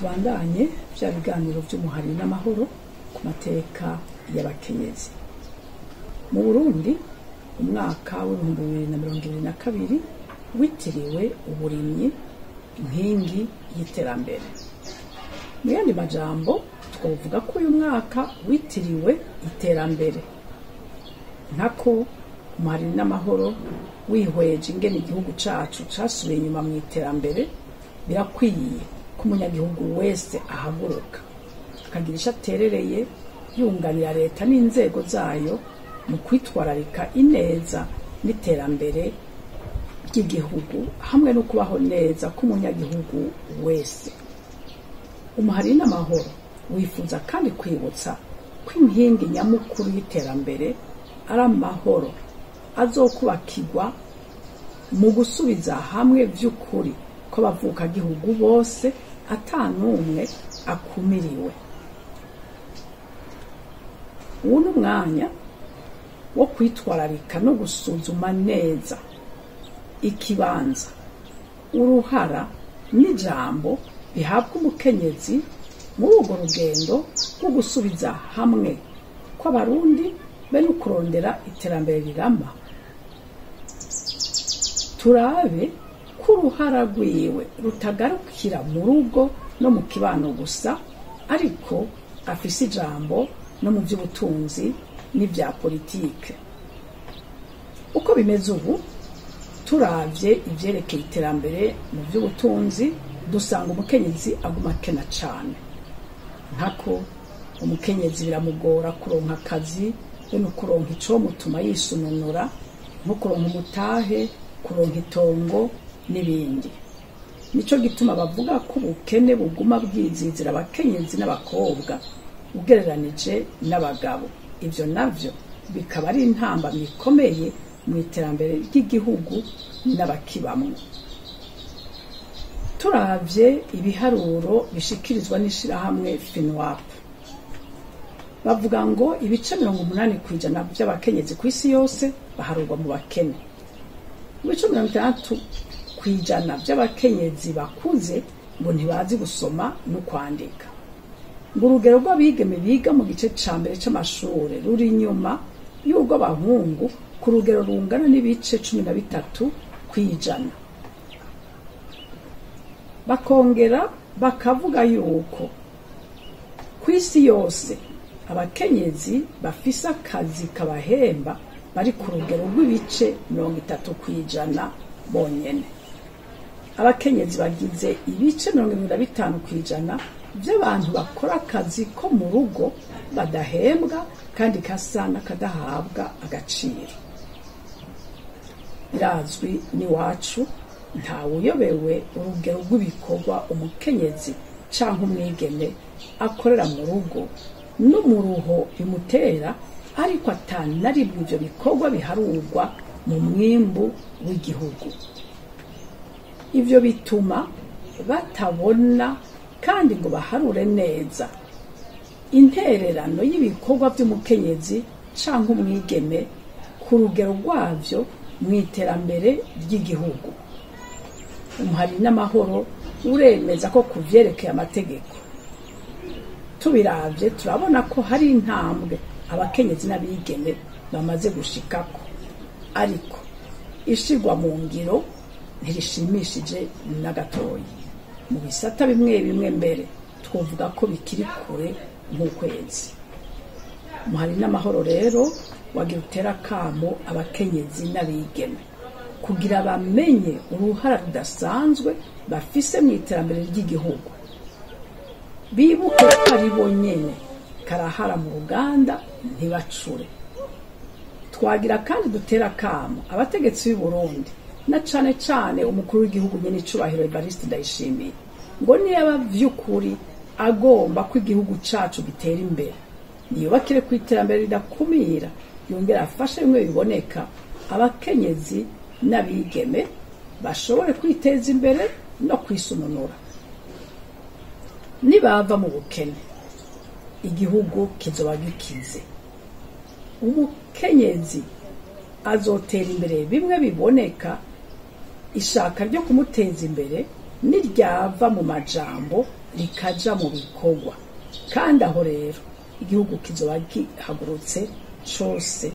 tubandanye bya biganiro by'umuhari n'amahoro ku mateka y'abakenyezi mu Burundi. Umwaka w'ibihumbi 2022 witiriwe uburimyi inkingi y'iterambere. Mu yandi majambo twavuga ko uyu mwaka witiriwe iterambere, nkako umuhari n'amahoro wihweje ingene igihugu cacu casubiye inyuma mu iterambere. Birakwiye ko umunyagihugu wese ahaguruka akagira ico aterereye yunganira leta n'inzego zayo mu kwitwararika ineza n'iterambere ry'igihugu hamwe no kubaho neza k'umunyagihugu wese. Umuhari n'amahoro wifuza kandi kwibutsa ko inkingi nyamukuru y'iterambere ari amahoro azokubakirwa mu gusubiza hamwe vy'ukuri ko bavuka gihugu bose atanumwe akumiriwe. Uwo n'umwanya wo kwitwararika no gusuzuma neza ikibanza, uruhara n'ijambo bihabwa umukenyezi muri urwo rugendo rwo gusubiza hamwe kw'abarundi be no kurondera iterambere rirama. Turabe ko uruhara rwiwe rutagarukira mu rugo no mu kibano gusa, ariko afise ijambo no mu by'ubutunzi n'ibya politike. Uko bimeze ubu, turavye ivyerekeye iterambere mu by'ubutunzi, dusanga umukenyezi aguma kena cane. Nkako umukenyezi biramugora kuronka akazi be no kuronka ico mutuma yisununura, nko kuronka umutahe, kuronka itongo n'ibindi. Nico gituma bavuga ko ubukene buguma bwizizira abakenyezi n'abakobwa ugereranije n'abagabo. Ivyo navyo bikaba ari intambamyi ikomeye mu iterambere ry'igihugu n'abakibamwe. Turavye ibiharuro bishikirizwa n'ishirahamwe FINWAP, bavuga ngo ibice 80% by'abakenyezi ku isi yose baharurwa mu bakene. Ibice 60% by'abakenyezi bakuze ngo ntibazi gusoma no kwandika. Ngo urugero rw'abigeme biga mu gice ca mbere c'amashure ruri inyuma y'ubwo bahungu ku rugero rungana n'ibice 13%. Bakongera bakavuga yuko ku isi yose abakenyezi bafise akazi kabahemba bari ku rugero rw'ibice 30% bonyene. Abakenyezi bagize ibice 75% by'abantu bakora akazi ko mu rugo badahembwa kandi kasana kadahabwa agaciro. Birazwi ni wacu ntawe uyobewe urugero rw'ibikorwa umukenyezi canke umwigeme akorera mu rugo n'umuruho bimutera, ariko atanaribwa ivyo bikorwa biharurwa mu mwimbu w'igihugu. Ivyo bituma batabona kandi ngo baharure neza intererano y'ibikorwa by'umukenyezi canke umwigeme ku rugero rwavyo mu iterambere ry'igihugu. Umuhari n'amahoro uremeza ko kuvyerekeye amategeko tubiravye turabona ko hari intambwe abakenyezi n'abigeme bamaze gushikako, ariko ishirwa mu ngiro ntirishimishije na gatoyi. Mu bisata bimwe bimwe mbere twovuga ko bikiri kure nk'ukwezi. Umuhari n'amahoro rero wagira utera kamo abakenyezi n'abigeme kugira bamenye uruhara rudasanzwe bafise mu iterambere ry'igihugu. Bibuke ko ari bonyene karahara mu ruganda ntibacure. Twagira kandi dutera kamo abategetsi b'i Burundi na cane cane umukuru w'igihugu nyene icubahiro Evariste Ndayishimiye ngo niba vy'ukuri agomba ko igihugu cacu gitera imbere, niyubakire ku iterambere ridakumira, yongera afashe bimwe biboneka abakenyezi n'abigeme bashobore kwiteza imbere no kwisununura. Nibava mu bukene igihugu kizoba gikize. Umukenyezi azotera imbere bimwe biboneka, ishaka ryo kumuteza imbere niryava mu majambo rikaja mu bikorwa, kandi aho rero igihugu kizoba gihagurutse cose